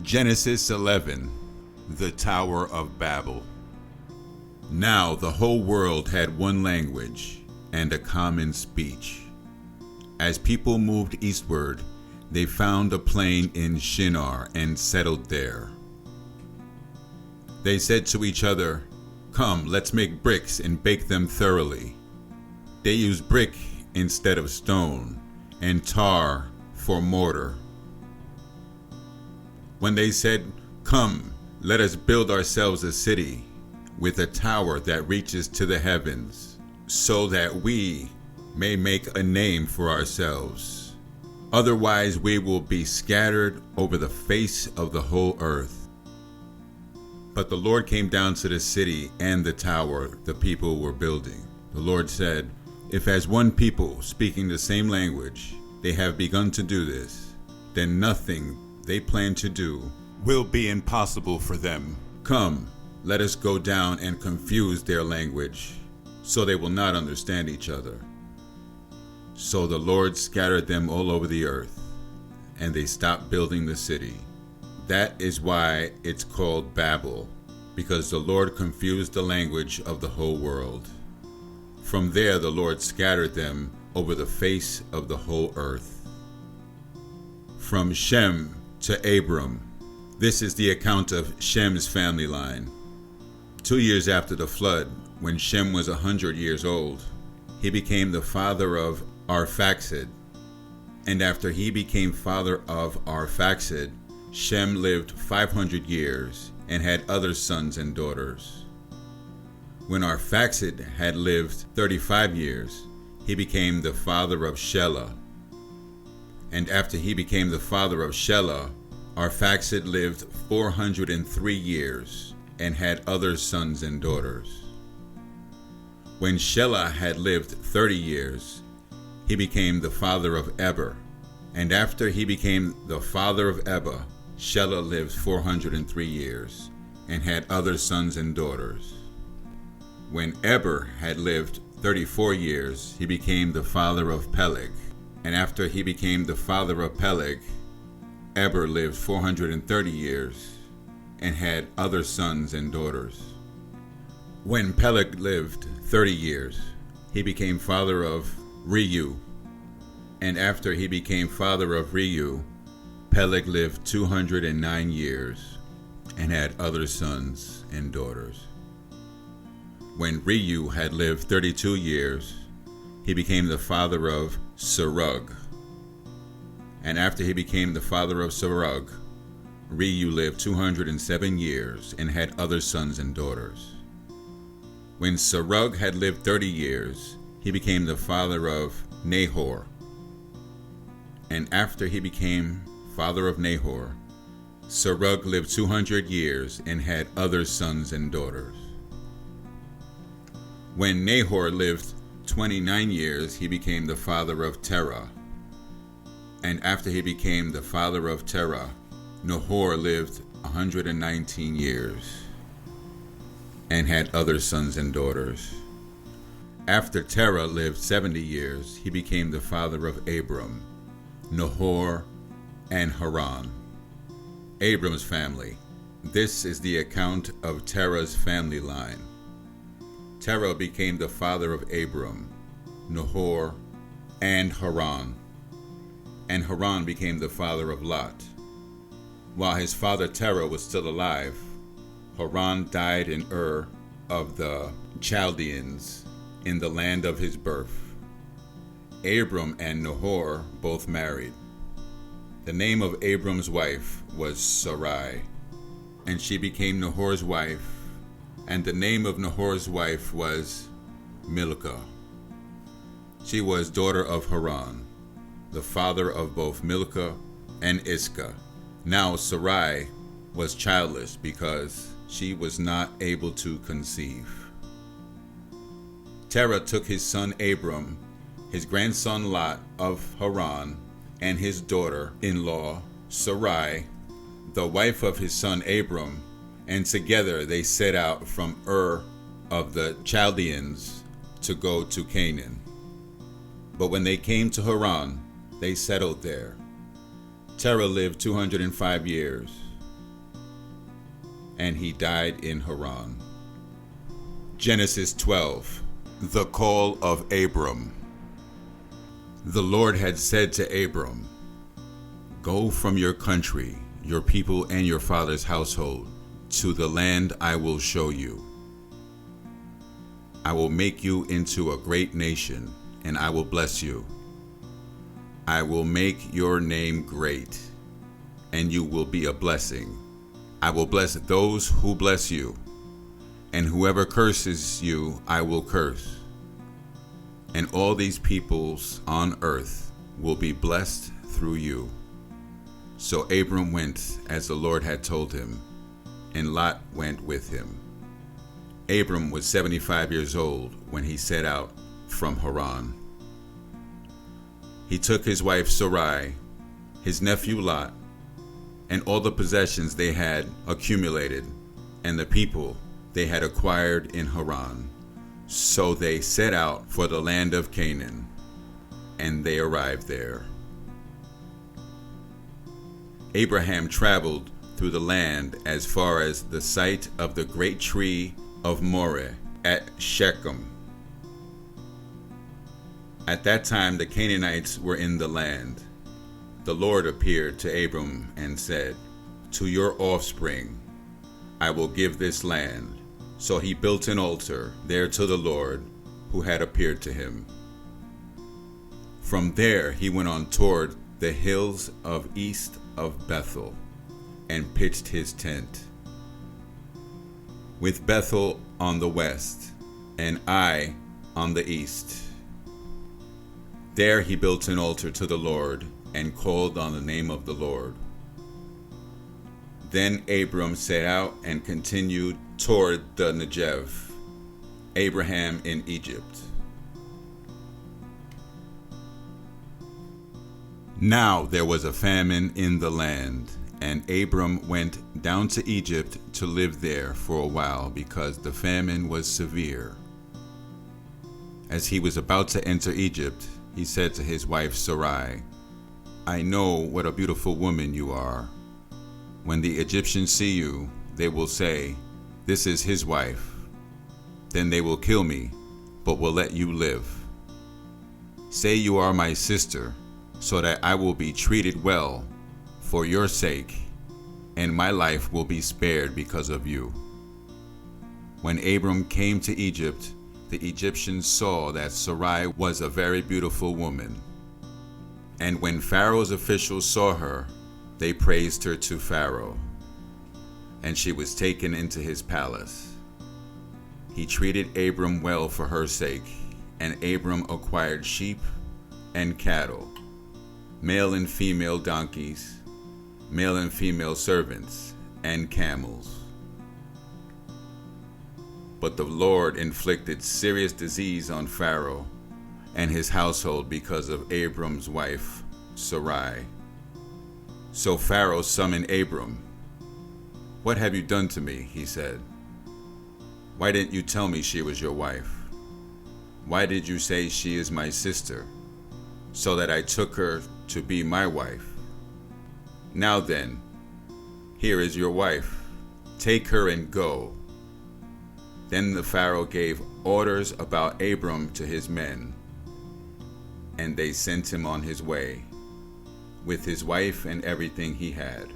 Genesis 11, the Tower of Babel. Now the whole world had one language and a common speech. As people moved eastward, they found a plain in Shinar and settled there. They said to each other, "Come, let's make bricks and bake them thoroughly." They used brick instead of stone, and tar for mortar. When they said, "Come, let us build ourselves a city with a tower that reaches to the heavens, so that we may make a name for ourselves. Otherwise we will be scattered over the face of the whole earth." But the Lord came down to the city and the tower the people were building. The Lord said, "If as one people speaking the same language they have begun to do this, then nothing they plan to do will be impossible for them. Come, let us go down and confuse their language, so they will not understand each other." So the Lord scattered them all over the earth, and they stopped building the city. That is why it's called Babel, because the Lord confused the language of the whole world. From there the Lord scattered them over the face of the whole earth. From Shem to Abram. This is the account of Shem's family line. 2 years after the flood, when Shem was 100 years old, he became the father of Arphaxad. And after he became father of Arphaxad, Shem lived 500 years and had other sons and daughters. When Arphaxad had lived 35 years, he became the father of Shelah. And after he became the father of Shelah, Arphaxad lived 403 years and had other sons and daughters. When Shelah had lived 30 years, he became the father of Eber. And after he became the father of Eber, Shelah lived 403 years and had other sons and daughters. When Eber had lived 34 years, he became the father of Peleg. And after he became the father of Peleg, Eber lived 430 years and had other sons and daughters. When Peleg lived 30 years, he became father of Reu. And after he became father of Reu, Peleg lived 209 years and had other sons and daughters. When Reu had lived 32 years, he became the father of Serug. And after he became the father of Serug, Reu lived 207 years and had other sons and daughters. When Serug had lived 30 years, he became the father of Nahor. And after he became father of Nahor, Serug lived 200 years and had other sons and daughters. When Nahor lived 29 years, he became the father of Terah. And after he became the father of Terah, Nahor lived 119 years and had other sons and daughters. After Terah lived 70 years, he became the father of Abram, Nahor, and Haran. Abram's family. This is the account of Terah's family line. Terah became the father of Abram, Nahor, and Haran. And Haran became the father of Lot. While his father Terah was still alive, Haran died in Ur of the Chaldeans in the land of his birth. Abram and Nahor both married. The name of Abram's wife was Sarai, and she became Nahor's wife, and the name of Nahor's wife was Milcah. She was daughter of Haran, the father of both Milcah and Iscah. Now Sarai was childless because she was not able to conceive. Terah took his son Abram, his grandson Lot of Haran, and his daughter-in-law Sarai, the wife of his son Abram, and together they set out from Ur of the Chaldeans to go to Canaan. But when they came to Haran, they settled there. Terah lived 205 years, and he died in Haran. Genesis 12. The call of Abram. The Lord had said to Abram, "Go from your country, your people, and your father's household to the land I will show you. I will make you into a great nation, and I will bless you. I will make your name great, and you will be a blessing. I will bless those who bless you, and whoever curses you I will curse. And all these peoples on earth will be blessed through you." So Abram went as the Lord had told him, and Lot went with him. Abram was 75 years old when he set out from Haran. He took his wife Sarai, his nephew Lot, and all the possessions they had accumulated, and the people they had acquired in Haran. So they set out for the land of Canaan, and they arrived there. Abraham traveled through the land as far as the site of the great tree of Moreh at Shechem. At that time the Canaanites were in the land. The Lord appeared to Abram and said, "To your offspring I will give this land." So he built an altar there to the Lord who had appeared to him. From there he went on toward the hills of east of Bethel and pitched his tent, with Bethel on the west and Ai on the east. There he built an altar to the Lord and called on the name of the Lord. Then Abram set out and continued toward the Negev, Abraham in Egypt. Now there was a famine in the land, and Abram went down to Egypt to live there for a while, because the famine was severe. As he was about to enter Egypt, he said to his wife Sarai, "I know what a beautiful woman you are. When the Egyptians see you, they will say, 'This is his wife.' Then they will kill me, but will let you live. Say you are my sister, so that I will be treated well for your sake, and my life will be spared because of you." When Abram came to Egypt, the Egyptians saw that Sarai was a very beautiful woman. And when Pharaoh's officials saw her, they praised her to Pharaoh, and she was taken into his palace. He treated Abram well for her sake, and Abram acquired sheep and cattle, male and female donkeys, male and female servants, and camels. But the Lord inflicted serious disease on Pharaoh and his household because of Abram's wife, Sarai. So Pharaoh summoned Abram. "What have you done to me?" he said. "Why didn't you tell me she was your wife? Why did you say she is my sister, so that I took her to be my wife? Now then, here is your wife. Take her and go." Then the Pharaoh gave orders about Abram to his men, and they sent him on his way with his wife and everything he had.